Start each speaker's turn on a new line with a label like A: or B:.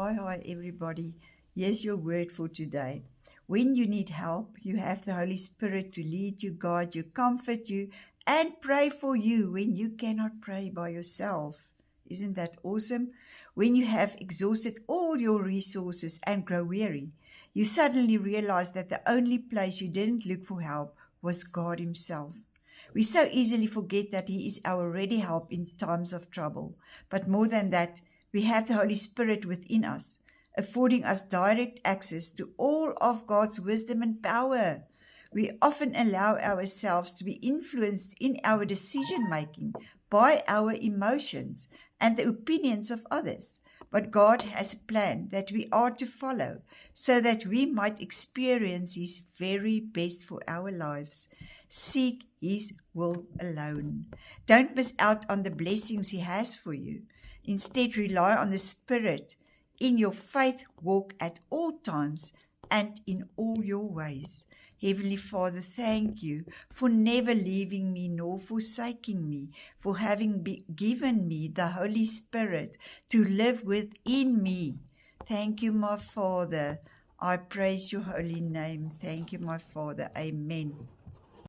A: Hi, everybody. Here's your word for today. When you need help, you have the Holy Spirit to lead you, guide you, comfort you, and pray for you when you cannot pray by yourself. Isn't that awesome? When you have exhausted all your resources and grow weary, you suddenly realize that the only place you didn't look for help was God Himself. We so easily forget that He is our ready help in times of trouble. But more than that, we have the Holy Spirit within us, affording us direct access to all of God's wisdom and power. We often allow ourselves to be influenced in our decision making by our emotions and the opinions of others. But God has a plan that we are to follow so that we might experience His very best for our lives. Seek His will alone. Don't miss out on the blessings He has for you. Instead, rely on the Spirit in your faith walk at all times and in all your ways. Heavenly Father, thank you for never leaving me nor forsaking me, for having given me the Holy Spirit to live within me. Thank you, my Father. I praise your holy name. Thank you, my Father. Amen.